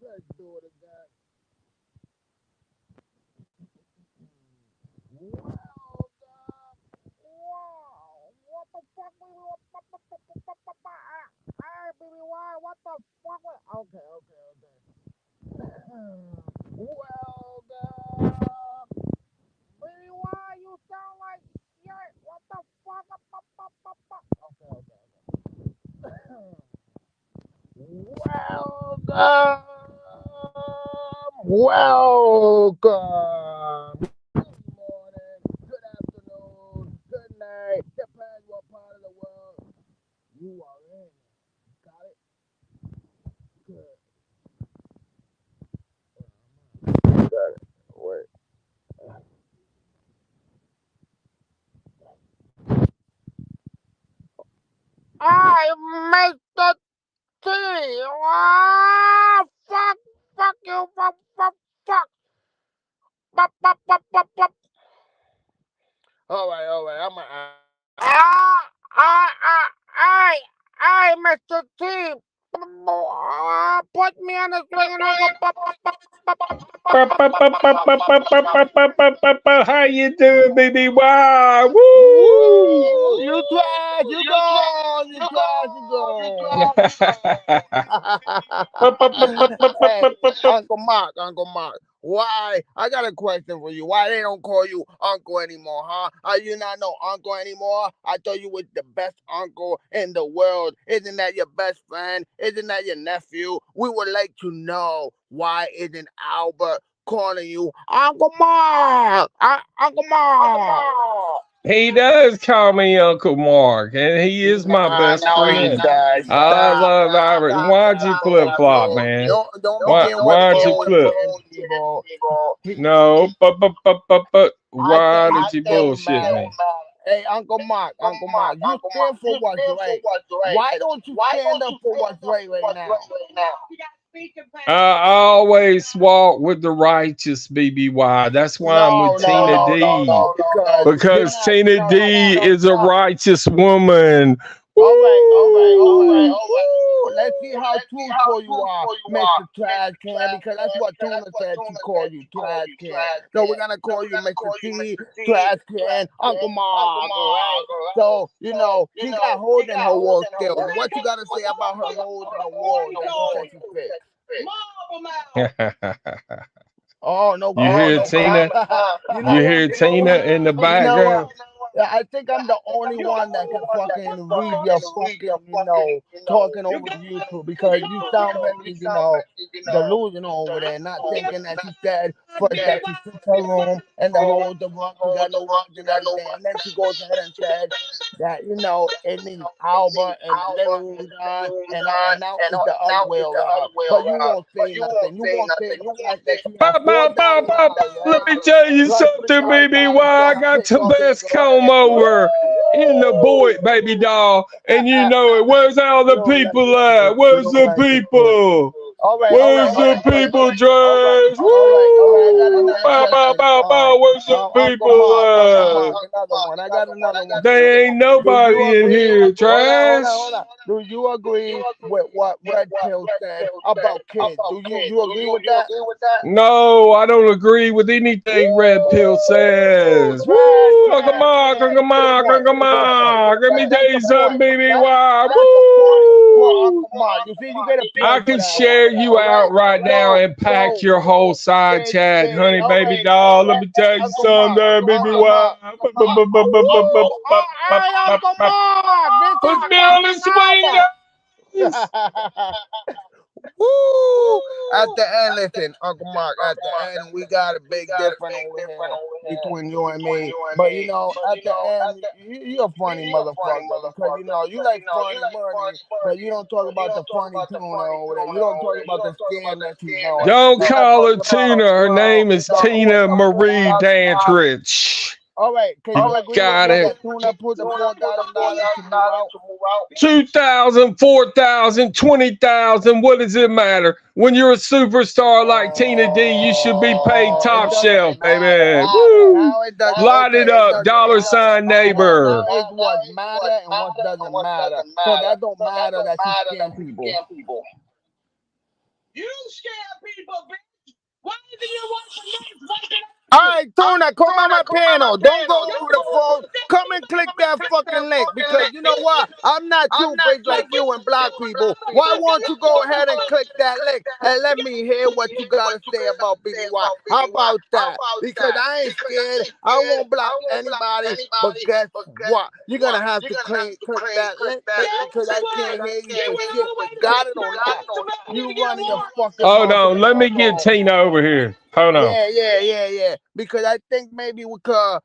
Let's do it again. Wow. What the fuck? Hey, baby, why? What the fuck? Okay, okay, okay. Welcome. Baby, why you sound like shit? What the fuck? Okay, okay, okay. Welcome. Good morning, good afternoon, good night. Depends what part of the world you are in. Got it? Good. Got it. Wait. I make the tea. Ah, fuck you, fuck. Fuck. All right. I, Mr. T. Put me on the string and I How you doing, baby? Wow! Woo! Woo! You Hey, Uncle Mark. Why? I got a question for you. Why they don't call you Uncle anymore, huh? Are you not no Uncle anymore? I thought you was the best uncle in the world. Isn't that your best friend? Isn't that your nephew? We would like to know why isn't Albert calling you Uncle Mark? Uncle Mark. He does call me Uncle Mark, and he is my Nah, best no, he friend. does. I Stop. love Albert. Why'd you flip flop, man? Don't begin with Why'd you flip? bullshit, people. No, but I why think did you still bullshit mad. me? Hey, Uncle Mark, you stand for what's right. Why don't you stand up for what's right now? I always walk with the righteous, BBY. That's why I'm with Tina D. Because you're Because not. Tina D is a righteous woman. All right. Woo! Woo! Let's see how truthful you are, Mr. Trash Can, because that's what Tuna said to call you, Trash Can. So we're gonna call you Mr. T, Trash Can, Uncle Mark, all right? So, she got holes in her wall still. What you gotta say about her holes in her wall that she said she fixed? Oh, no You problem. hear Tina? You You know what? hear Tina in the You know what? background? Yeah, I think I'm the only one that can fucking read your fucking, talking over YouTube because you sound very, delusional over there, not thinking that she said first that she fixed her room and the whole the rug, she got no rugs and everything. And then she goes ahead and said that, it needs Albert and the living room done and now it's the other way around. But you won't say nothing. You won't say the fact that she has Bow, four bow, bow, thousand bow, bow. dollars, Let right? me tell you Plus something, baby. $300 Why I for her got the tickets. best comb over in the void, baby doll. And you know it. Where's all You the don't like people the at? food. You Where's don't the like the food. people? Where's All the right, but people, Trash? all right. I got Woo! another Bow, bow, question. bow, bow. Where's the people Uncle at? Mark, another one. I got another one for you. They ain't Do you nobody in agree? here, Hold Trash. on. Do you agree with what Red Pill said about kids? Do you agree with that? No, I don't agree with anything Red Pill says. Trash Woo! Uncle can. Mark, Uncle Good Mark, point. Uncle Good point. Mark. Let me tell That's the you something, point. baby. Why? That's the point for Woo! Uncle Mark. You see, you get a I point for can that one. share you All right. out right now and pack So your whole side chat, honey, all baby right. doll. Let me tell you Uncle something, Mark. there, baby. Uncle Why? Mark. Woo! All right, Uncle Mark. This is Put me on the fucking swing, guys. Albert. Woo! At the end, listen, Uncle Mark, at the end, we got a big difference over here between you and me. But, at the end, you're a funny motherfucker because, you like funny money, but you don't talk about the funny tuna over there. You don't talk about the scam that she's doing. Don't You're not call her talking about, Tina. Her name is the Tina Marie $4,000. Dantrich. All right, can you agree with Got me it. that Tuna put the $4,000 to move out? 2,000, 4,000, 20,000. What does it matter? When you're a superstar like Tina D, you should be paid Oh, it top shelf, doesn't matter. baby. Now, Woo! now it doesn't. Light it Okay, it up, doesn't. dollar sign Now neighbor. it's what matter and what doesn't matter. So that don't matter that you scam people. You scare people, bitch. Why do you want the next fucking All option? right, Tuna, come on my panel. Don't go over the phone. Come and click that fucking link because you know what? I'm not two-faced like you and black people. Why won't you go ahead and click that link and let me hear what you got to say about BBY? How about that? Because I ain't scared. I won't block anybody. But guess what? You're going to have to click that link, bitch, because I can't hear you for shit. You got it or not? You running your fucking Hold mouth on, into let my me get phone. Tina over here. Hold on. Yeah. Because I think maybe we could,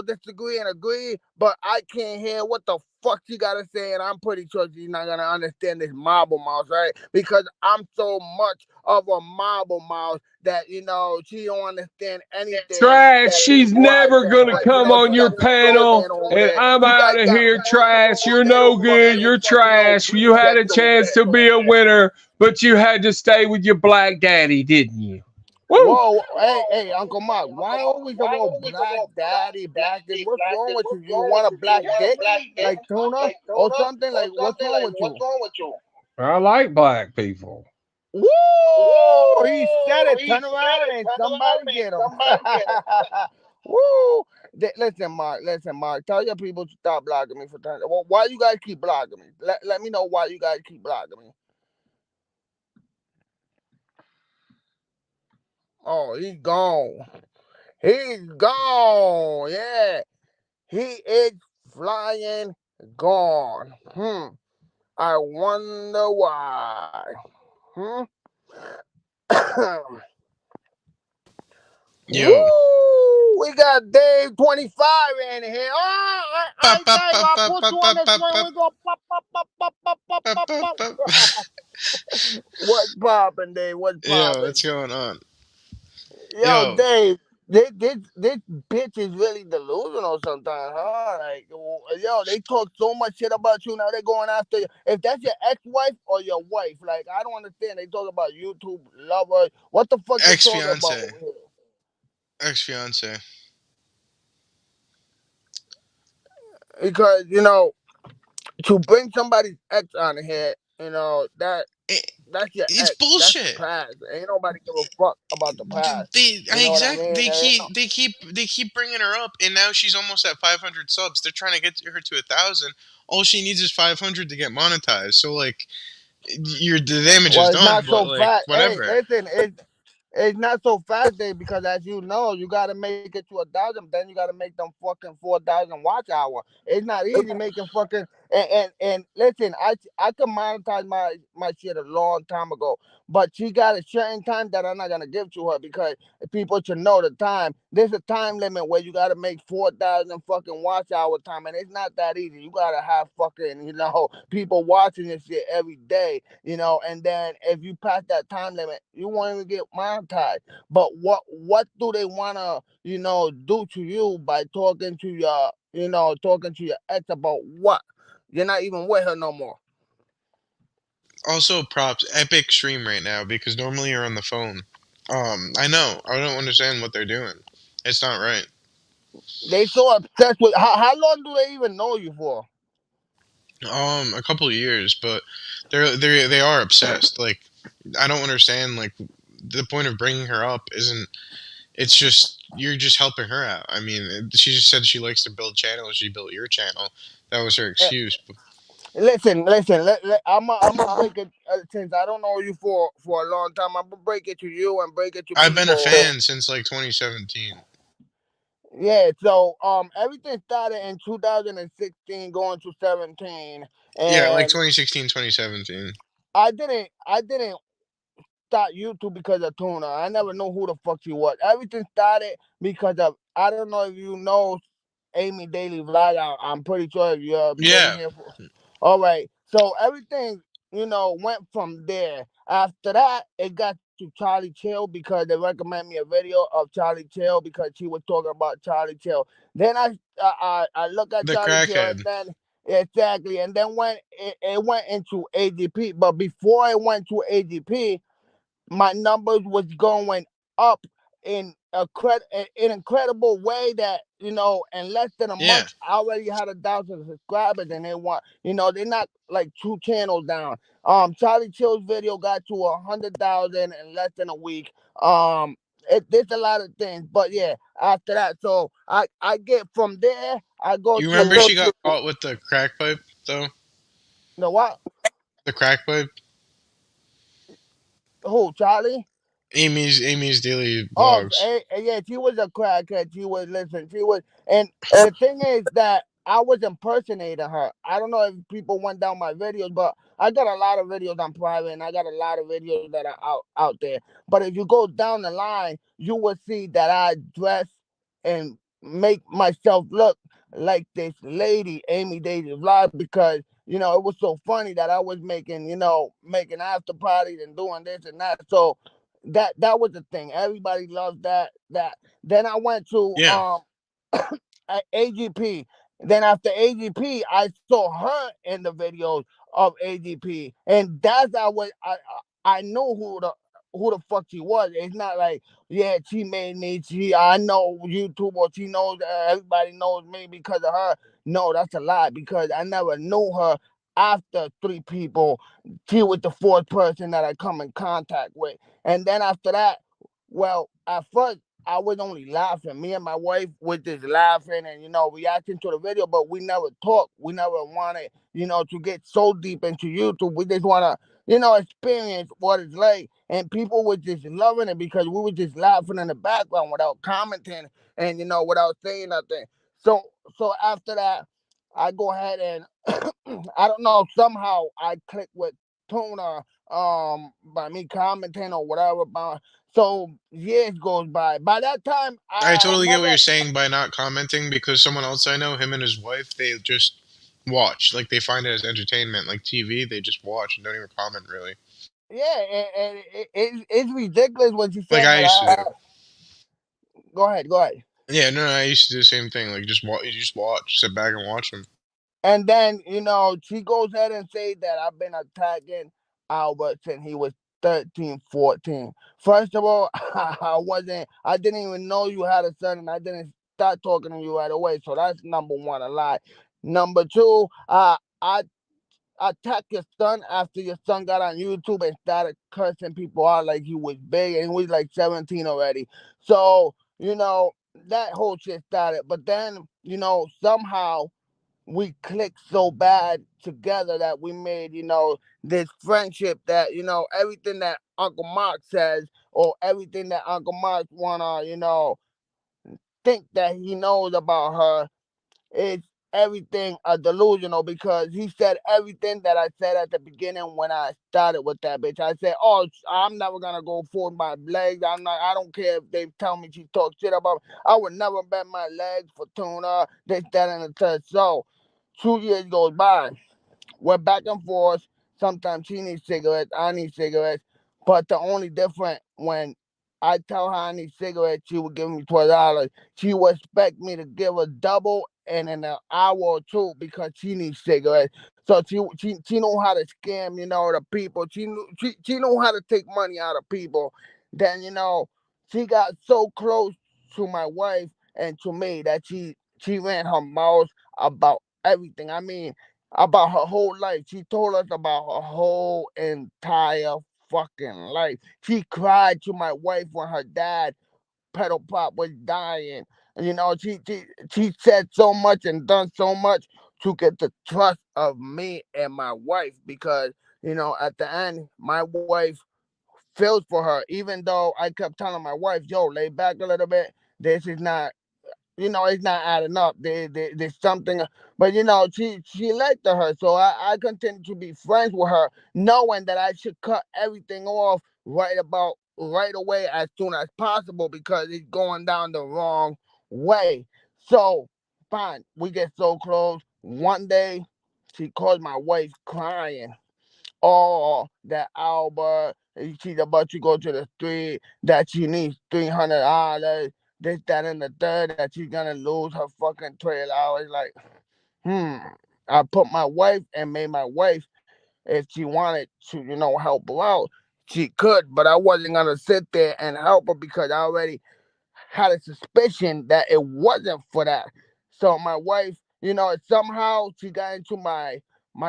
disagree and agree, but I can't hear what the fuck you gotta say, and I'm pretty sure she's not gonna understand this marble mouse, right? Because I'm so much of a marble mouse that she don't understand anything Trash, that she's BBY never said. gonna But you come know, on she your got this slow panel, man over and there. I'm You out guys of got here. bullshit Trash, over you're there. no Don't good. fucking, You're trash. You had a reject over chance there. to be a winner, but you had to stay with your black daddy, didn't you? Woo! Whoa, hey, Uncle Mark, why always about black daddy, black this? What's wrong with you? You want a black dick? Like Tuna? Or something? Like, what's wrong with you? I like black people. Woo! He said it. Turn around and somebody get him. Woo! Listen, Mark. Tell your people to stop blocking me for time. Well, why you guys keep blocking me? Let me know why you guys keep blocking me. Oh, he's gone. He's gone. Yeah. He is flying gone. I wonder why. Hmm. Yo. Woo! We got Dave 25 in here. Oh, Pop, I pop, Dave, pop, I'll pop, put pop, you on pop, this pop, one. pop, We go pop, pop, pop, pop, pop, pop, pop, pop, pop, pop. pop. What's poppin', Dave? What's Yo, poppin'? what's going on? Yo, Yo, Dave, this bitch is really delusional sometimes, huh? Like, yo, they talk so much shit about you. Now they're going after you. If that's your ex-wife or your wife, like, I don't understand. They talk about YouTube lovers. What the fuck they ex talking about fiance, over here? ex fiance. Because to bring somebody's ex on here, that's your It's ex. That's the bullshit. past. Ain't nobody give a fuck about the past. You know what I mean? They keep bringing her up, and now she's almost at 500 subs. They're trying to get her to 1,000. All she needs is 500 to get monetized. So like, the damage is Well, it's done. not But so like, fast. Hey, whatever. listen, it's not so fast, Dave, because as you know, you gotta make it to 1,000, then you gotta make them fucking 4,000 watch hour. It's not easy making fucking and listen, I could monetize my shit a long time ago, but she got a certain time that I'm not gonna give to her because people should know the time. There's a time limit where you gotta make 4,000 fucking watch hour time, and it's not that easy. You gotta have fucking people watching this shit every day, and then if you pass that time limit, you won't even get monetized. But what do they wanna, do to you by talking to your ex about what? You're not even with her no more. Also, props. Epic stream right now because normally you're on the phone. I know. I don't understand what they're doing. It's not right. They so obsessed with how long do they even know you for? A couple of years, but they are obsessed. Like, I don't understand. Like, the point of bringing her up isn't. It's just you're just helping her out. I mean, she just said she likes to build channels. She built your channel. That was her Eh, excuse. listen. I'm gonna break it since I don't know you for a long time. I'm gonna break it to you and break it to I've been a people. fan since like 2017. Yeah, so everything started in 2016 going to 17, Yeah, like and 2016, 2017. I didn't start YouTube because of Tuna. I never knew who the fuck she was. Everything started because of, I don't know if you know Amy Daily Vlog. I'm pretty sure if you've been Yeah, here for. All right, so everything went from there. After that, it got to Charlie Chill because they recommend me a video of Charlie Chill because she was talking about Charlie Chill. Then I look at The Charlie Chill and crackhead. then exactly, and then when it went into AGP, but before it went to AGP, my numbers was going up in incredible way that in less than a Yeah. month I already had 1,000 subscribers and they want they're not like 2 channels down. Charlie Chill's video got to 100,000 in less than a week. There's a lot of things, but yeah, after that, so I get from there. I go You remember to she got caught with the crack pipe though? the what? The crack pipe. Who, Charlie? Amy's daily Oh, vlogs. yeah, she was a crackhead. She was listen. She was, and the thing is that I was impersonating her. I don't know if people went down my videos, but I got a lot of videos on private, and I got a lot of videos that are out there. But if you go down the line, you will see that I dress and make myself look like this lady, Amy Daisy Vlog, because it was so funny that I was making after parties and doing this and that. So that was the thing. Everybody loved that. Then I went to Yeah. AGP. Then after AGP, I saw her in the videos of AGP, and that's how I know who the fuck she was. It's not like yeah, she made me. I know YouTube or she knows everybody knows me because of her. No, that's a lie because I never knew her after three people. She was the fourth person that I come in contact with. And then after that, well, at first I was only laughing. Me and my wife was just laughing and reacting to the video, but we never talked. We never wanted, to get so deep into YouTube. We just wanna, experience what it's like. And people were just loving it because we were just laughing in the background without commenting and without saying nothing. So after that, I go ahead and I don't know, somehow I click with Tuna by me commenting or whatever. So years goes by. By that time, I I totally get what never. you're saying by not commenting because someone else I know, him and his wife, they just watch. Like they find it as entertainment, like TV. They just watch and don't even comment really. Yeah, and it's ridiculous what you're Like saying. I And used to do. go ahead, go ahead. Yeah, no, I used to do the same thing. Like just watch, you just watch, sit back and watch them. And then, she goes ahead and say that I've been attacking Albert since he was 13, 14. First of all, I didn't even know you had a son and I didn't start talking to you right away. So that's number one, a lie. Number two, I attacked your son after your son got on YouTube and started cursing people out like he was big and he was like 17 already. So, that whole shit started. But then, somehow we clicked so bad together that we made, this friendship that, everything that Uncle Mark says or everything that Uncle Mark wanna, think that he knows about her is everything delusional because he said everything that I said at the beginning when I started with that bitch. I said, "Oh, I'm never gonna go for my legs. I'm not. I don't care if they tell me she talk shit about me. I would never bet my legs for tuna. This, that, and the third." So 2 years goes by. We're back and forth. Sometimes she needs cigarettes, I need cigarettes. But the only difference when I tell her I need cigarettes, she would give me $12. She would expect me to give her double and in an hour or two because she needs cigarettes. So she know how to scam, the people. She know how to take money out of people. Then she got so close to my wife and to me that she ran her mouth about everything. I mean, about her whole life. She told us about her whole entire fucking life. She cried to my wife when her dad, pedal pop, was dying. And she said so much and done so much to get the trust of me and my wife because, at the end, my wife feels for her, even though I kept telling my wife, yo, lay back a little bit. This is not it's not adding up. There's something, but she liked her, so I continue to be friends with her, knowing that I should cut everything off right away as soon as possible because it's going down the wrong way. So, fine, we get so close. One day, she calls my wife crying. oh, that Albert, she's about to go to the street, that she needs $300, this, that, and the third, that she's gonna lose her fucking trailer. I was like, hmm. I put my wife and made my wife, if she wanted to, help her out, she could, but I wasn't gonna sit there and help her because I already had a suspicion that it wasn't for that. So my wife, somehow she got into my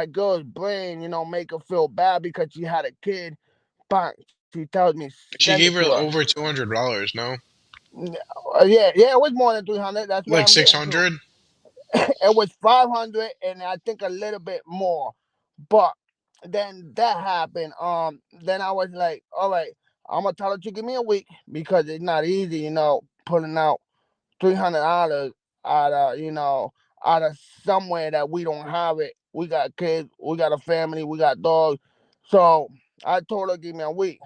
girl's brain, make her feel bad because she had a kid. But she tells me send She it gave to her her. over $200. No, Yeah, it was more than 300. That's what like I'm six getting to. hundred. It was 500, and I think a little bit more. But then that happened. Then I was like, all right, I'm gonna tell her to give me a week because it's not easy, pulling out $300 out of out of somewhere that we don't have it. We got kids, we got a family, we got dogs. So I told her give me a week.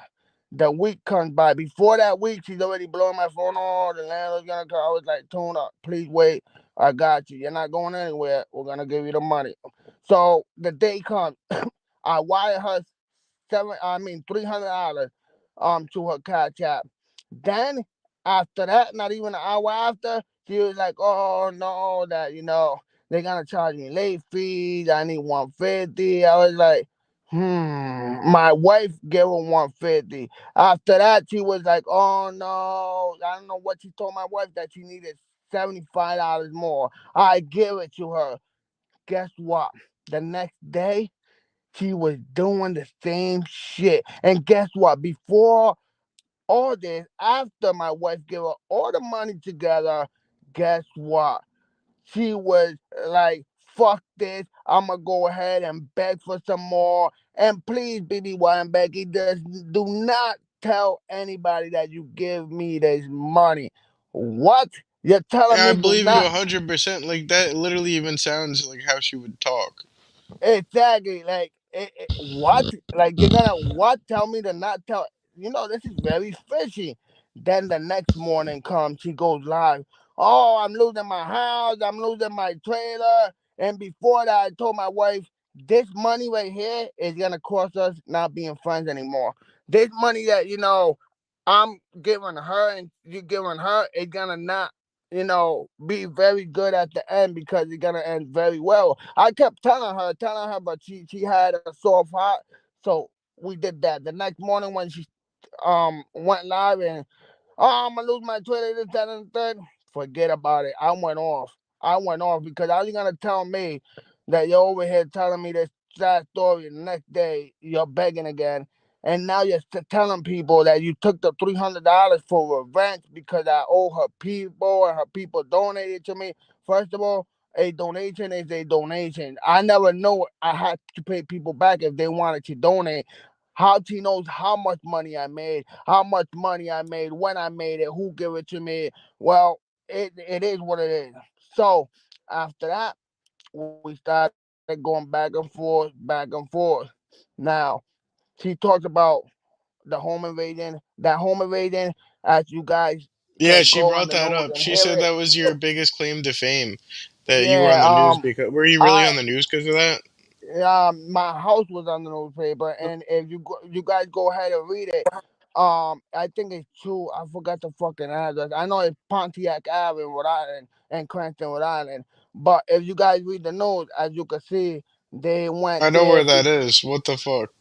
The week comes by. Before that week, she's already blowing my phone. Oh, the landlord's gonna come. I was like, Tuna, please wait. I got you. You're not going anywhere. We're gonna give you the money. So the day comes. I wire her $300 to her cash app. Then after that, not even an hour after, she was like, "Oh no, that they're gonna charge me late fees. I need 150." I was like, My wife gave her 150. After that, she was like, "Oh no, I don't know what she told my wife that she needed $75 more." I give it to her. Guess what? The next day, she was doing the same shit. And guess what? Before all this, after my wife gave her all the money together, guess what? She was like, fuck this. I'm going to go ahead and beg for some more. And please, BBY and Becky, do not tell anybody that you give me this money. What? You're telling Yeah, I me do believe you not? 100%. Like that literally even sounds like how she would talk. Exactly. Like, what? Like, you're gonna what? Tell me to not tell. This is very fishy. Then the next morning comes, she goes live. Oh, I'm losing my house. I'm losing my trailer. And before that, I told my wife, this money right here is gonna cost us not being friends anymore. This money that I'm giving her and you giving her is gonna not be very good at the end because it's gonna end very well. I kept telling her, but she had a soft heart, so we did that. The next morning when she went live and I'm gonna lose my Twitter, this, that, and the third. Forget about it. I went off. I went off because how you gonna tell me that you're over here telling me this sad story, and the next day you're begging again, and now you're telling people that you took the $300 for revenge because I owe her people and her people donated to me. First of all, a donation is a donation. I never know I had to pay people back if they wanted to donate. How she knows how much money I made, how much money I made, when I made it, who gave it to me. Well, it is what it is. So after that, we started going back and forth, back and forth. Now, she talked about the home invasion. That home invasion, as you guys Yeah, could she go on brought the that news up. and She hear said it. that was your biggest claim to fame, that you were on Yeah, the news because were you really I on the news because of that? my house was on the newspaper, and if you guys go ahead and read it, I think it's true. I forgot the fucking address. I know it's Pontiac Ave in Rhode Island and Cranston, Rhode Island. But if you guys read the news, as you can see, they I went know there. where that is. What the fuck?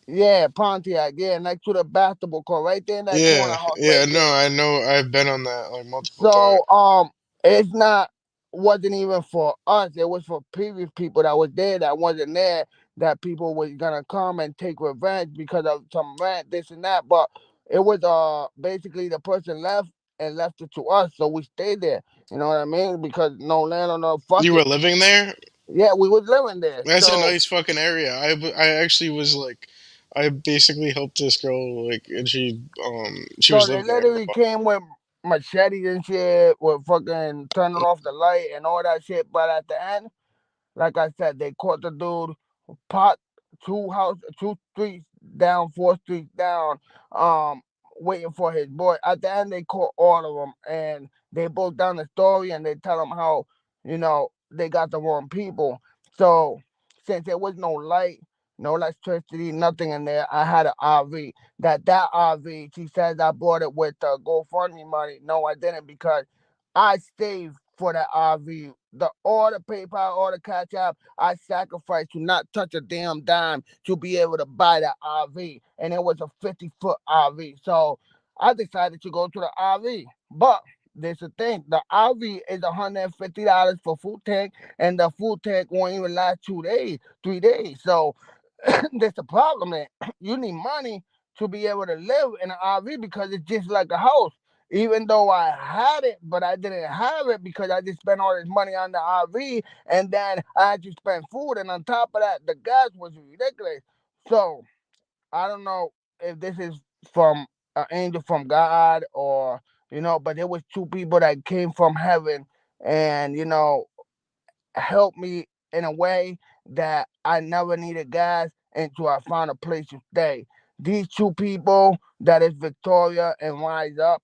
Yeah, Pontiac. Yeah, next to the basketball court, right there in that corner Yeah, house, yeah, right no, there. I know. I've been on that like multiple times. So it's not wasn't even for us. It was for previous people that was there that wasn't there. That people was gonna come and take revenge because of some rant, this and that. But it was basically the person left and left it to us, so we stayed there. You know what I mean? Because no land or no fuck You were it. living there? Yeah, we was living there. That's a So nice fucking area. I actually was like, I basically helped this girl like, and she was they living there for a literally while. came with machetes and shit, with fucking turning off the light and all that shit. But at the end, like I said, they caught the dude, pot two streets down, four streets down, um, waiting for his boy. At the end, they caught all of them, and they broke down the story and they tell them how they got the wrong people. So since there was no light, no electricity, nothing in there. I had an RV. That RV, she says I bought it with GoFundMe money. No, I didn't because I saved for the RV. All the PayPal, all the cash app, I sacrificed to not touch a damn dime to be able to buy that RV, and it was a 50-foot RV. So I decided to go to the RV, but there's a thing. The RV is $150 for full tank, and the full tank won't even last 2 days, 3 days. So there's a problem there. You need money to be able to live in an RV because it's just like a house. Even though I had it, but I didn't have it because I just spent all this money on the RV, and then I had to spend food, and on top of that, the gas was ridiculous. So I don't know if this is from an angel from God, or but there was two people that came from heaven, and helped me in a way that I never needed gas until I found a place to stay. These two people, that is Victoria and Wise Up,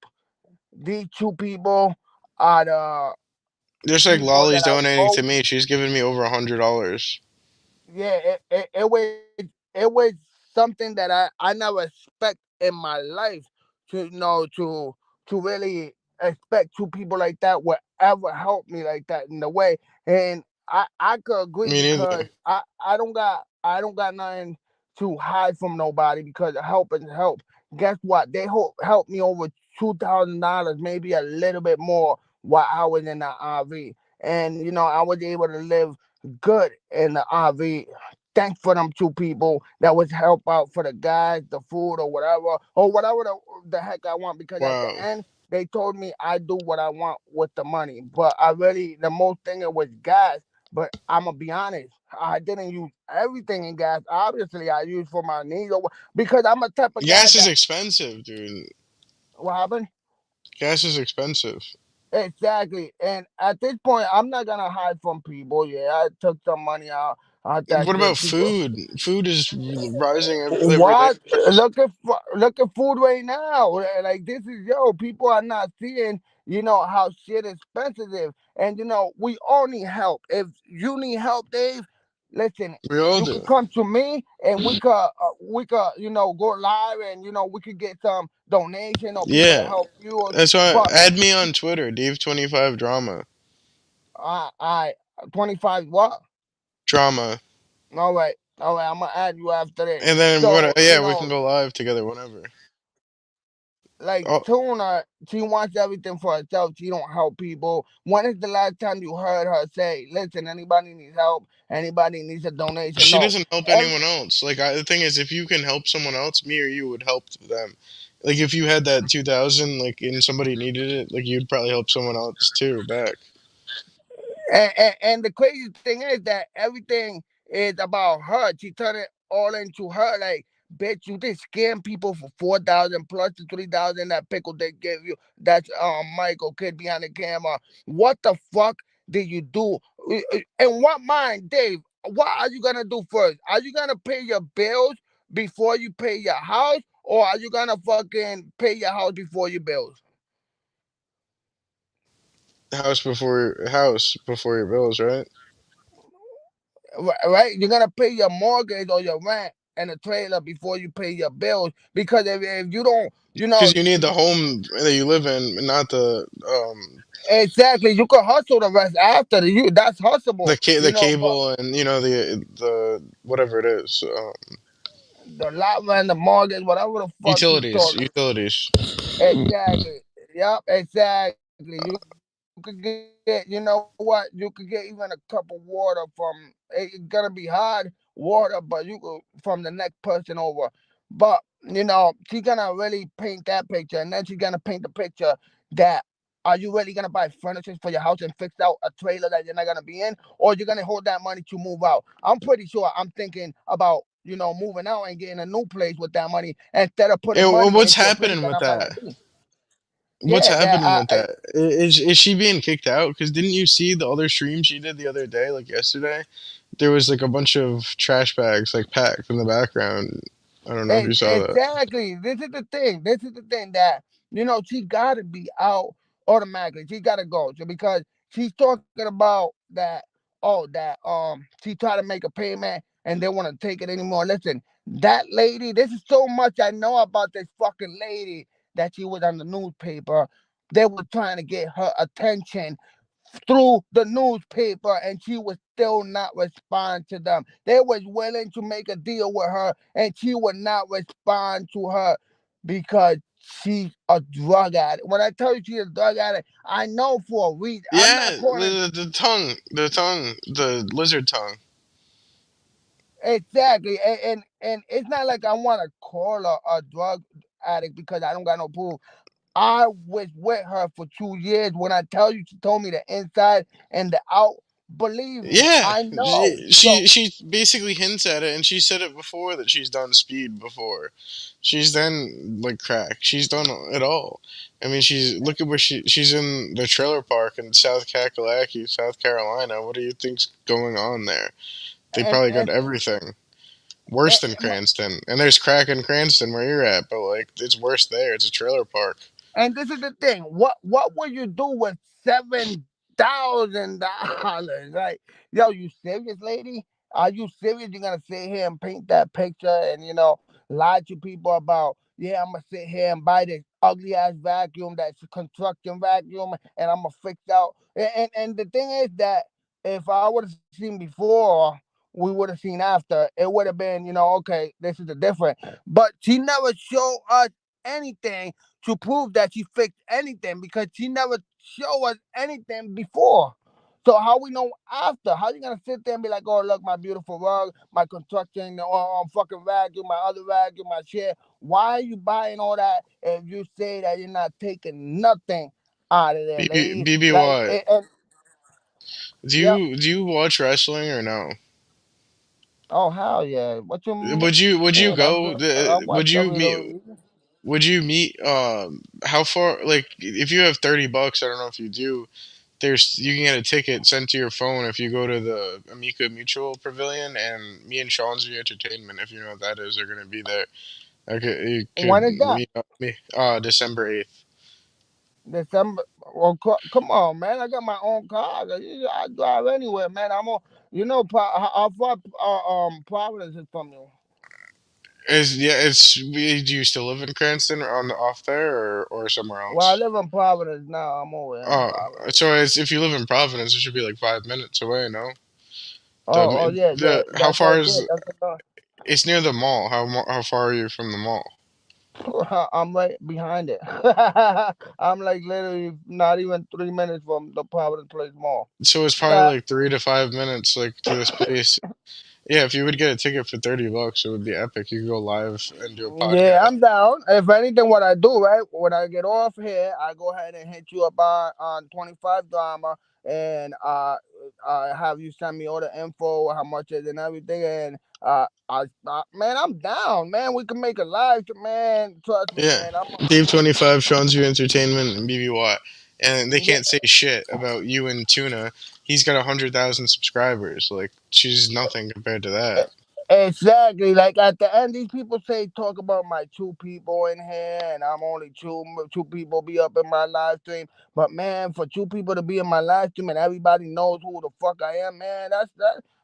these two people are the Just like people Lolly's that I donating go. to me, she's giving me over $100. Yeah, it was something that I never expect in my life to to really expect two people like that would ever help me like that in the way. And I could agree Me because neither. I don't got nothing to hide from nobody because help is help. Guess what? They helped me over $2,000, maybe a little bit more, while I was in the RV. And I was able to live good in the RV. Thanks for them two people that was help out for the guys, the food or whatever the heck I want. Because at the Wow. end, they told me I do what I want with the money. But I really, the most thing it was gas. But I'm gonna be honest, I didn't use everything in gas. Obviously, I used for my needs because I'm a type of guy Gas is that. expensive, dude. What happened? Gas is expensive. Exactly. And at this point, I'm not gonna hide from people. Yeah, I took some money out that What shit. about People, food? Food is rising every day. what? Look at food right now. Like this is people are not seeing, how shit is expensive. And we all need help. If you need help, Dave, listen, We all you do. could come to me and we could go live, and we could get some donation or people to Yeah, help you. that's why. But Add me on Twitter, Dave25 Drama. I 25 what? Drama. All right, I'm gonna add you after this. And then what? So, Yeah, we can go live together whenever. like Oh, Tuna, she wants everything for herself. She don't help people. When is the last time you heard her say, "Listen, anybody needs help? Anybody needs a donation?" she No. doesn't help Every, anyone else. Like the thing is, if you can help someone else, me or you would help them. Like if you had that 2000, like and somebody needed it, like you'd probably help someone else too back. and the crazy thing is that everything is about her. She turned it all into her. Like, bitch, you did scam people for 4,000 plus the 3,000 that pickle they gave you. That's Michael kid behind the camera. What the fuck did you do? In what mind, Dave? What are you gonna do first? Are you gonna pay your bills before you pay your house, or are you gonna fucking pay your house before your bills? House before your bills, right? Right? You're gonna pay your mortgage or your rent and a trailer before you pay your bills, because if you don't, Because you need the home that you live in, not exactly, you can hustle the rest after you. That's hustleable, the but cable and the whatever it is, the lot rent, the mortgage, whatever the fuck you utilities, talk. utilities. Exactly. Yep. Exactly. You could get. You know what? You could get even a cup of water from. It's gonna be hard water, but you could from the next person over. But she's gonna really paint that picture, and then she's gonna paint the picture that. Are you really gonna buy furniture for your house and fix out a trailer that you're not gonna be in, or you're gonna hold that money to move out? I'm pretty sure I'm thinking about moving out and getting a new place with that money instead of putting money What's into a place happening that with I'm not that? gonna be. What's Yeah, that happening with that? Is she being kicked out? Because didn't you see the other stream she did the other day, like yesterday? There was like a bunch of trash bags like packed in the background. I don't know if you saw that. exactly. This is the thing. This is the thing that she got to be out automatically. She got to go. Because she's talking about that. Oh, that she tried to make a payment. and they want to take it anymore. Listen, that lady, this is so much I know about this fucking lady that she was on the newspaper. They were trying to get her attention through the newspaper, and she would still not respond to them. They was willing to make a deal with her, and she would not respond to her because she's a drug addict. When I tell you she's a drug addict, I know for a reason. I'm Yeah, not pointing the lizard tongue. exactly, and it's not like I want to call her a drug addict because I don't got no proof. I was with her for 2 years. When I tell you, she told me the inside and the out. Believe me, Yeah, I know. she basically hints at it, and she said it before that she's done speed before. She's done like crack. She's done it all. I mean, she's look at where she's in the trailer park in South Kakalaki, South Carolina. What do you think's going on there? They and probably got and, everything worse and than Cranston, and there's crack in Cranston where you're at, but like it's worse there. It's a trailer park. And this is the thing. What would you do with $7,000? Right? Yo, you serious, lady? Are you serious? You're gonna sit here and paint that picture and lie to people about, yeah, I'm gonna sit here and buy this ugly ass vacuum, that's a construction vacuum, and I'm gonna fix out. And the thing is that if I would have seen before, we would have seen after. It would have been, okay, this is the difference. But she never showed us anything to prove that she fixed anything because she never showed us anything before. So how we know after? How you gonna sit there and be like, "Oh, look, my beautiful rug, my construction, fucking vacuum, my other vacuum, my chair"? Why are you buying all that if you say that you're not taking nothing out of there, lady? Like, BBY. and yeah. Do you watch wrestling or no? Oh hell yeah! What you mean? Would you I'm go? good. I watch Would you meet? WWE. Would you meet? How far? Like, if you have $30, I don't know if you do. There's you can get a ticket sent to your phone if you go to the Amica Mutual Pavilion, and me and Sean's Entertainment, if you know what that is, are gonna be there. Okay, you When could is that? meet up me. December 8th. December. Well, come on, man. I got my own car. I drive anywhere, man. I'm on. How far Providence is from you? Is yeah, it's. Do you still live in Cranston or on the off there or somewhere Well, I else? live in Providence now. I'm over here in Oh, Providence. so it's, if you live in Providence, it should be like 5 minutes away. No, Oh, yeah, yeah. the how That's far it. is That's enough. it's near the mall? How far are you from the mall? I'm right behind it. I'm like literally not even 3 minutes from the Providence Place Mall. So it's probably That like 3 to 5 minutes, like to this place. Yeah, if you would get a ticket for $30, it would be epic. You could go live and do a Yeah, podcast. I'm down. If anything, what I do, right, when I get off here, I go ahead and hit you up on 25 drama and have you send me all the info, how much is and everything. And man, I'm down, man. We can make a live, man. Trust me, Yeah, man. I'm Dave 25, Sean's View Entertainment, and BBY, and they yeah, can't say shit about you and Tuna. He's got 100,000 subscribers. Like she's nothing compared to e- that. exactly. Like at the end, these people say talk about my two people in here, and I'm only two people be up in my live stream. But man, for two people to be in my live stream and everybody knows who the fuck I am, man,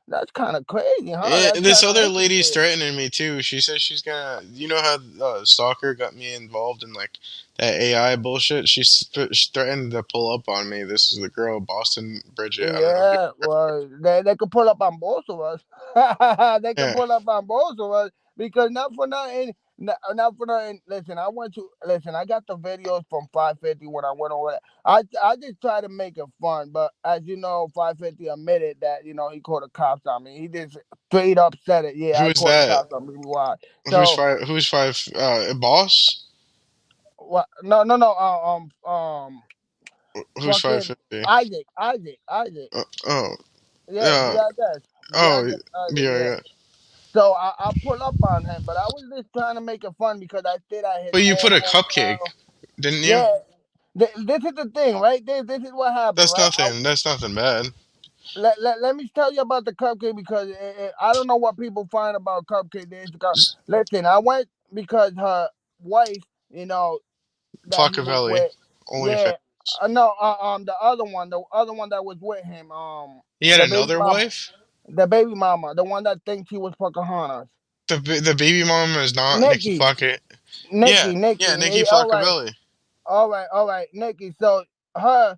that's kind of crazy, huh? That's This kind of other lady's interesting. threatening me too. She says she's gonna. You know how stalker got me involved in like that AI bullshit. She threatened to pull up on me. This is the girl, Boston Bridget. I don't know if you. Yeah, well, they could pull up on both of us. They could Yeah, pull up on both of us because not for nothing. Not for nothing. Listen, listen. I got the videos from 550 when I went over there. I just try to make it fun, but as you know, 550 admitted that he called the cops on me. He just straight up said it. Yeah, I who's called the that? cops on me. Why? Who's So five? Who's five? Boss? what? No, no, no. Who's five Fucking fifty? Isaac. Oh, Yeah, uh, oh, BIS Isaac. Yeah. yeah. So I pull up on him, but I was just trying to make it fun because I stayed at his But you put old a cupcake, hotel. didn't you? Yeah, this is the thing, right? This is what happened, That's right? nothing. That's nothing bad. Let me tell you about the cupcake because I don't know what people find about cupcake. Just Listen, I went because her wife, that he was Flockavelli, with, OnlyFans. yeah, no, the other one that was with him, He had the baby another mama. wife. The baby mama, the one that thinks she was Pocahontas. The baby mama is not Nikki Nikki, Flocket. Yeah, Nikki. yeah, Nikki All right, Flockabilly. all right, Nikki. So her,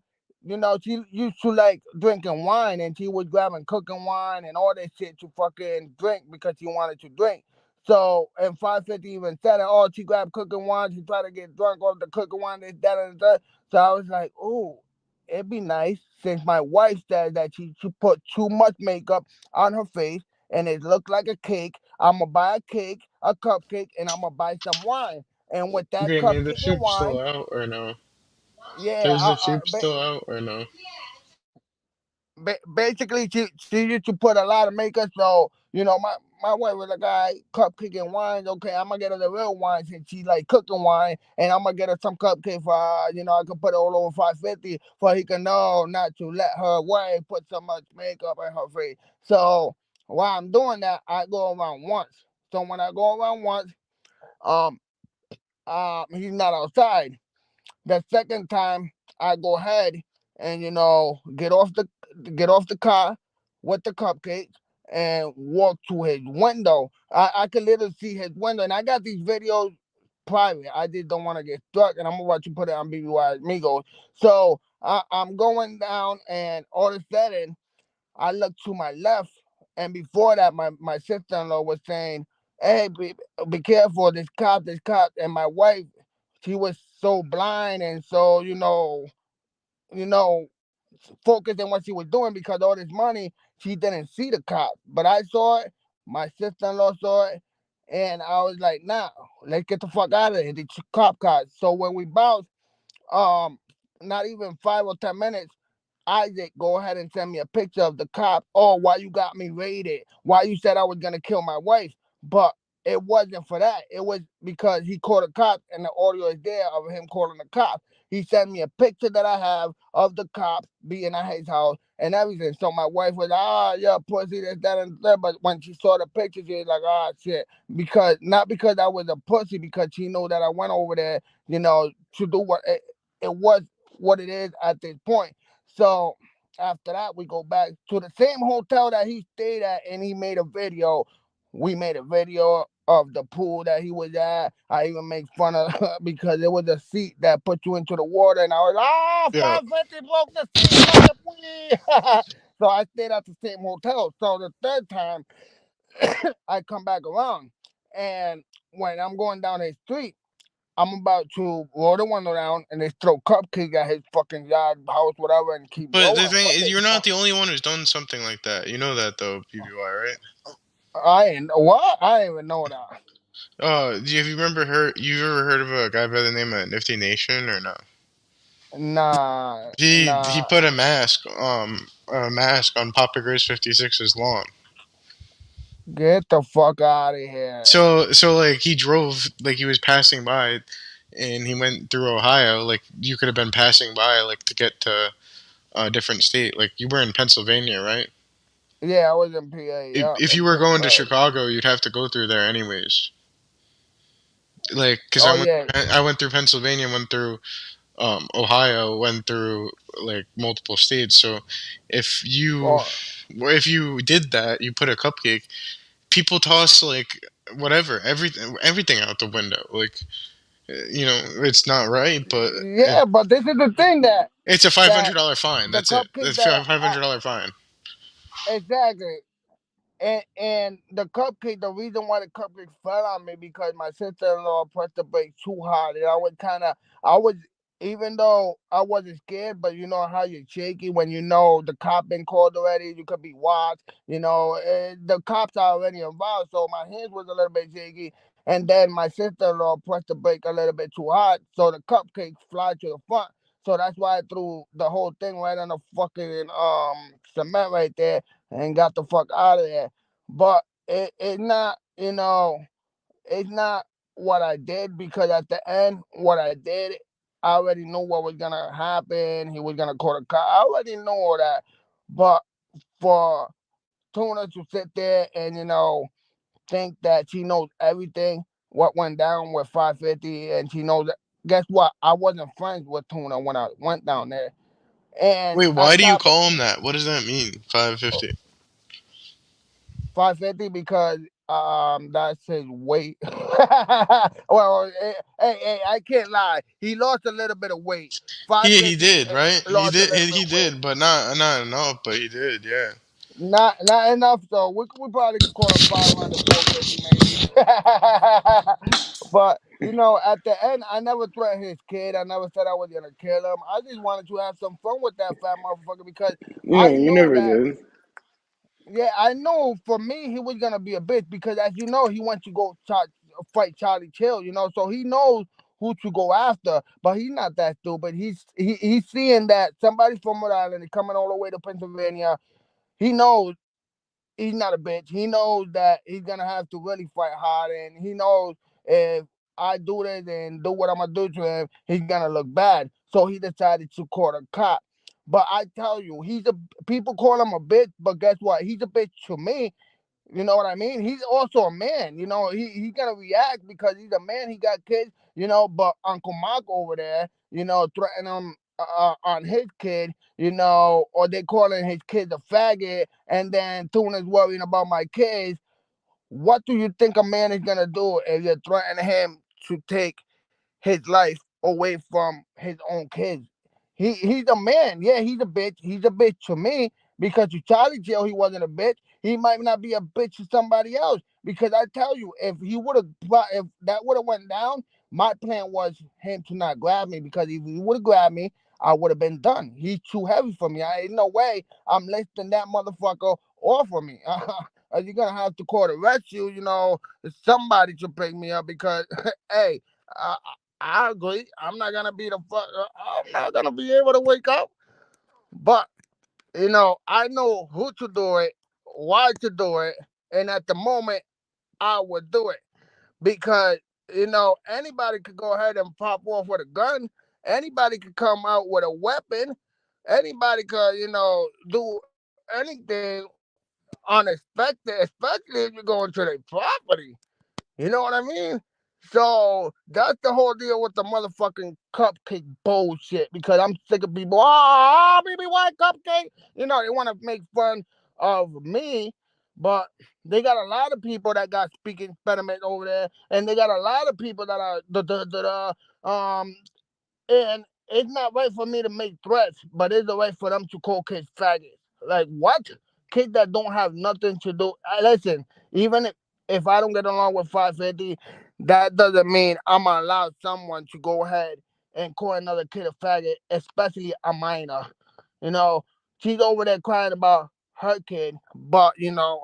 she used to like drinking wine, and she was grabbing cooking wine and all that shit to fucking drink because she wanted to drink. So and 550 even said it. Oh, she grabbed cooking wine. She tried to get drunk off the cooking wine. This, that, and that. So I was like, oh, it'd be nice since my wife said that she put too much makeup on her face and it looked like a cake. I'm gonna buy a cake, a cupcake, and I'm gonna buy some wine. And with that Okay, man, the cupcake and soup's still wine, out or no? yeah, Is the soup still out or no? basically she used to put a lot of makeup. So my wife was like, all right, cupcake and wine. Okay, I'm gonna get her the real wine since she like cooking wine, and I'm gonna get her some cupcake for I could put it all over 550 for he can know not to let her wife put so much makeup in her face. So while I'm doing that, I go around once. So when I go around once, um, he's not outside. The second time I go ahead and get off the car with the cupcakes and walk to his window. I could literally see his window, and I got these videos private. I just don't want to get stuck, and I'm about to put it on BBY Amigos. So I'm going down, and all of a sudden I look to my left, and before that, my sister-in-law was saying, "Hey, be careful! This cop!" And my wife, she was so blind and so you know, focused on what she was doing because all this money, she didn't see the cop. But I saw it. My sister-in-law saw it, and I was like, "Nah, let's get the fuck out of here." The cop car. So when we bounced, um, not even 5 or 10 minutes, Isaac, go ahead and send me a picture of the cop. Oh, why you got me raided? Why you said I was gonna kill my wife? But it wasn't for that. It was because he called a cop and the audio is there of him calling the cop. He sent me a picture that I have of the cops being at his house and everything. So my wife was, yeah, pussy, this, that, and that. But when she saw the picture, she was like, shit. Because, not because I was a pussy, because she knew that I went over there, to do what it was, what it is at this point. So after that, we go back to the same hotel that he stayed at, and he made a video. We made a video of the pool that he was at. I even make fun of because there was a seat that put you into the water, and I was Yeah. 550 broke the seat, mother. So I stayed at the same hotel. So the third time, I come back around, and when I'm going down the street, I'm about to roll the window down and they throw cupcake at his fucking yard, house, whatever, and keep But the rolling. thing What is, the you're not fuck? the only one who's done something like that. You know that though, PBY, right? I ain't what? I didn't even know that. Do you remember her? You ever heard of a guy by the name of Nifty Nation or no? Nah, He nah. put a mask on Papa Gross 56's lawn. Get the fuck out of here. So like he drove like he was passing by, and he went through Ohio. Like you could have been passing by like to get to a different state. Like you were in Pennsylvania, right? Yeah, I was in PA. If Yeah, if in you were going to Pittsburgh. Chicago, you'd have to go through there anyways. Like because Oh yeah. I went through Pennsylvania, went through Ohio, went through like multiple states. So if you Oh, if you did that, you put a cupcake. People toss like whatever, everything out the window. Like it's not right, but yeah, but this is the thing it's a five hundred that dollar fine. the That's it. cupcake That's that $500 fine. exactly. And the cupcake, the reason why the cupcake fell on me because my sister-in-law pressed the brake too hard, and I was, even though I wasn't scared, but you know how you're shaky when you know the cop been called already, you could be watched, the cops are already involved, so my hands was a little bit shaky, and then my sister-in-law pressed the brake a little bit too hard, so the cupcakes fly to the front. So that's why I threw the whole thing right on the fucking cement right there and got the fuck out of there. But it's not, it's not what I did because at the end, what I did, I already knew what was gonna happen. He was gonna call the car. I already knew all that. But for Tuna to sit there and think that she knows everything, what went down with 550, and she knows that. Guess what? I wasn't friends with Tuna when I went down there. And Wait, on why do you top of call him that? What does that mean? 550. 550 because that's his weight. Well, I can't lie. He lost a little bit of weight. He 550 did, right? He lost a did little bit he of weight. did, but not enough. But he did, yeah. Not enough though. We probably could call him 500, 450 maybe. But at the end, I never threatened his kid. I never said I was gonna kill him. I just wanted to have some fun with that fat motherfucker because No, I you know never that. did. Yeah, I know. For me, he was gonna be a bitch because, as you know, he went to go fight Charlie Chill. So he knows who to go after. But he's not that stupid. He's seeing that somebody from Rhode Island is coming all the way to Pennsylvania. He knows he's not a bitch. He knows that he's gonna have to really fight hard, and he knows if I do this and do what I'm gonna do to him, he's gonna look bad. So he decided to call a cop. But I tell you, people call him a bitch, but guess what? He's a bitch to me. You know what I mean? He's also a man. He's gonna react because he's a man. He got kids. But Uncle Mark over there, threatening him on his kid. Or they calling his kid a faggot, and then Tuna's worrying about my kids. What do you think a man is gonna do if you're threatening him to take his life away from his own kids? He's a man. Yeah, he's a bitch. He's a bitch to me because to Charlie Jail he wasn't a bitch. He might not be a bitch to somebody else because I tell you, if that would have went down, my plan was him to not grab me because if he would have grabbed me, I would have been done. He's too heavy for me. I ain't no way I'm lifting that motherfucker off of me. You're gonna have to call the rescue. Somebody to pick me up because hey. Uh, I agree. I'm not gonna be the fuck. I'm not gonna be able to wake up. But I know who to do it, why to do it, and at the moment, I would do it because anybody could go ahead and pop off with a gun. Anybody could come out with a weapon. Anybody could do anything unexpected, especially if you're going to their property. You know what I mean? So that's the whole deal with the motherfucking cupcake bullshit because I'm sick of people. Oh, baby, white cupcake. They want to make fun of me, but they got a lot of people that got speaking impediment over there, and they got a lot of people that are and it's not right for me to make threats, but it's the right for them to call kids faggots. Like what? Kids that don't have nothing to do. Listen, even if I don't get along with 550, that doesn't mean I'm gonna allow someone to go ahead and call another kid a faggot, especially a minor. You know, she's over there crying about her kid, but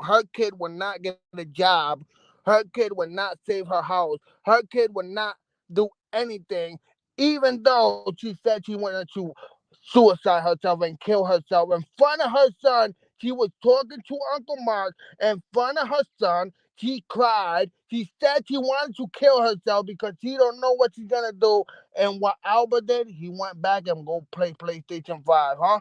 her kid would not get a job. Her kid would not save her house. Her kid would not do anything, even though she said she wanted to suicide herself and kill herself in front of her son. She was talking to Uncle Mark in front of her son. She cried. She said she wanted to kill herself because she don't know what she's gonna do. And what Albert did, he went back and go play PlayStation 5, huh?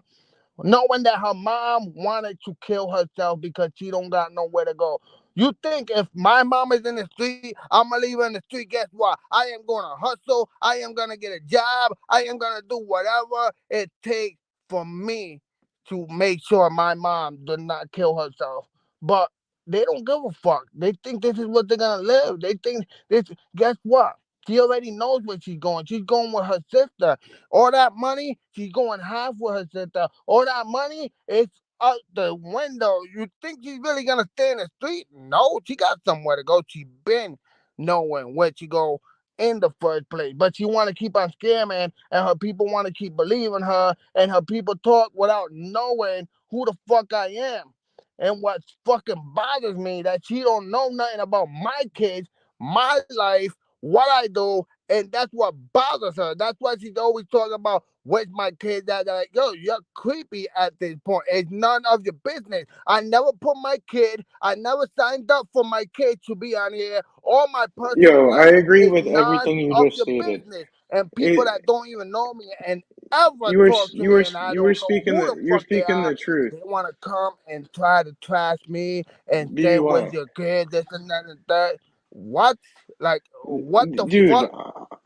Knowing that her mom wanted to kill herself because she don't got nowhere to go. You think if my mom is in the street, I'm gonna leave her in the street? Guess what? I am gonna hustle. I am gonna get a job. I am gonna do whatever it takes for me to make sure my mom does not kill herself. But they don't give a fuck. They think this is what they're gonna live. They think this. Guess what? She already knows where she's going. She's going with her sister. All that money, she's going half with her sister. All that money, it's out the window. You think she's really gonna stay in the street? No, she got somewhere to go. She been knowing where to go in the first place. But she wanna keep on scamming and her people wanna keep believing her and her people talk without knowing who the fuck I am. And what fucking bothers me that she don't know nothing about my kids, my life, what I do, and that's what bothers her. That's why she's always talking about where's my kids at. Like, yo, you're creepy at this point. It's none of your business. I never put my kid, I never signed up for my kid to be on here. All my personal Yo, I life agree is with none everything you of just your stated. business. And people It, that don't even know me and ever you were talk to you me were and I you were don't know speaking who the you're fuck they speaking are, the truth. they want to come and try to trash me and say, where's BBY, your kid, this and that and that. What? Like, what the dude. fuck?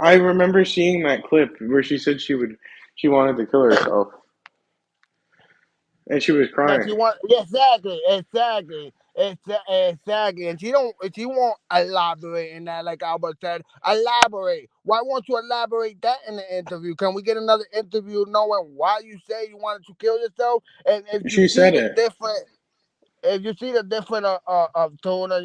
I remember seeing that clip where she said she wanted to kill herself and she was That crying. you want, exactly, exactly. Exactly, and she won't elaborate in that, like Albert said. Elaborate. Why won't you elaborate that in the interview? Can we get another interview knowing why you say you wanted to kill yourself? And She said it. if you see the different of Tuna,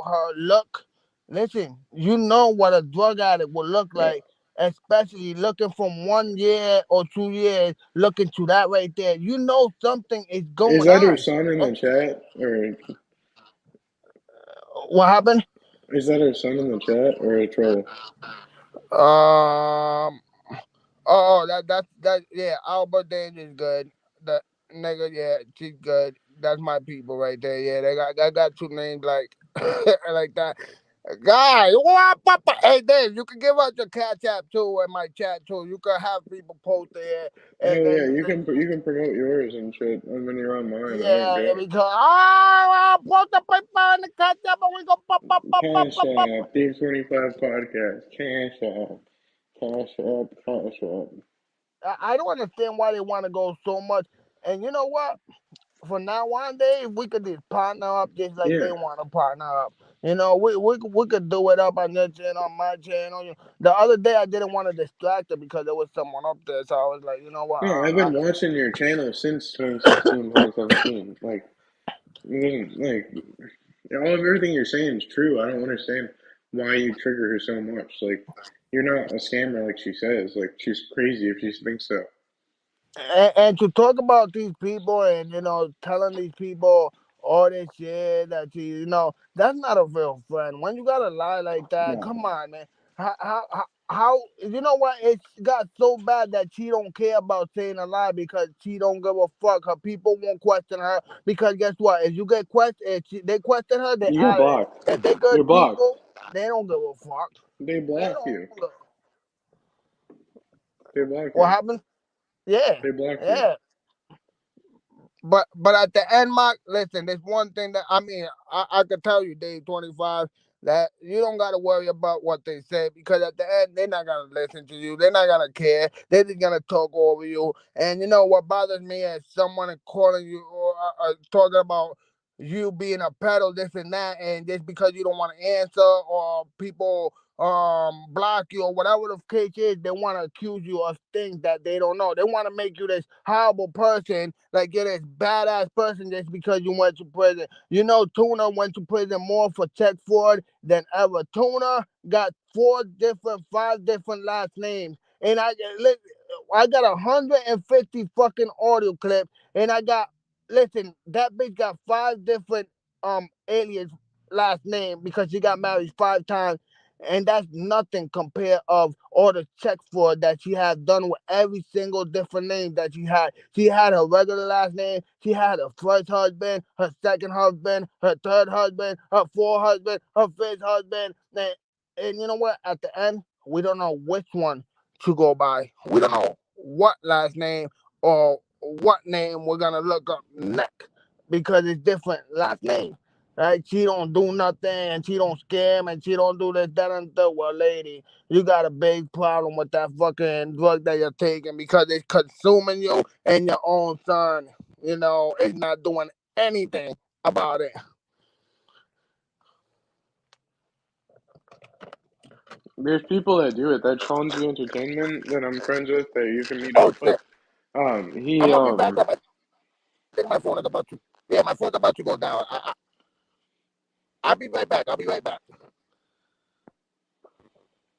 her look. Listen, you know what a drug addict will look like, especially looking from 1 year or 2 years, looking to that right there. You know something is Is going that her on. son in the chat, or What happened? is that her son in the chat, or a troll? Um. Oh, that. Yeah, Albert Danger is good. The nigga, yeah, she's good. That's my people right there. Yeah, I got two names like like that. Guy, hey Dave, you can give us your cat app too in my chat too. You can have people post there, and Hell yeah, then you can promote yours and shit. And when you're on mine, I don't yeah, care. because post the paper in the cat app, and we go pop pop pop pop Cash pop pop. App, Deep 25 Podcast, Cash App, Cash App, Cash App. I don't understand why they want to go so much. And you know what? From now on, Dave, we could just partner up just like Yeah. they want to partner up. We could do it up on their channel, on my channel. The other day, I didn't want to distract her because there was someone up there, so I was like, you know what? No, I've been watching your channel since 2016, 2017. Like, like everything you're saying is true. I don't understand why you trigger her so much. Like, you're not a scammer like she says. Like, she's crazy if she thinks so. And to talk about these people and telling these people all this shit that that's not a real friend. When you gotta lie like that, No. come on, man. How you know what? It's got so bad that she don't care about saying a lie because she don't give a fuck. Her people won't question her because guess what? If you get questioned, if they question her, they You get out of it. blocked. If they You're good blocked. people, they don't give a fuck. They They block don't. you. They block What you. happened? Yeah, They block you. yeah. But at the end, Mark, listen, there's one thing that I could tell you, Dave 25, that you don't gotta worry about what they say because at the end they're not gonna listen to you. They're not gonna care. They're just gonna talk over you. And you know what bothers me is someone calling you or talking about you being a peddle, this and that, and just because you don't want to answer or people block you or whatever the case is, they want to accuse you of things that they don't know. They want to make you this horrible person, like you're this badass person just because you went to prison. Tuna went to prison more for check fraud than ever. Tuna got 5 different last names, and I got 150 fucking audio clips, and I got listen. That bitch got 5 different aliens last name because she got married 5 times, and that's nothing compared of all the check fraud that she had done with every single different name that she had. She had her regular last name, she had her first husband, her second husband, her third husband, her fourth husband, her fifth husband, and you know what? At the end, we don't know which one to go by. We don't know what last name or what name we're gonna look up next because it's different last name. Right? She don't do nothing and she don't scam and she don't do this, that, and the well, lady, you got a big problem with that fucking drug that you're taking because it's consuming you and your own son. It's not doing anything about it. There's people that do it. That Sean G Entertainment that I'm friends with that you can meet Oh up with. shit. I'm He gonna be back up. I think my phone is about to. Yeah, my phone's about to go down. I'll be right back. I'll be right back.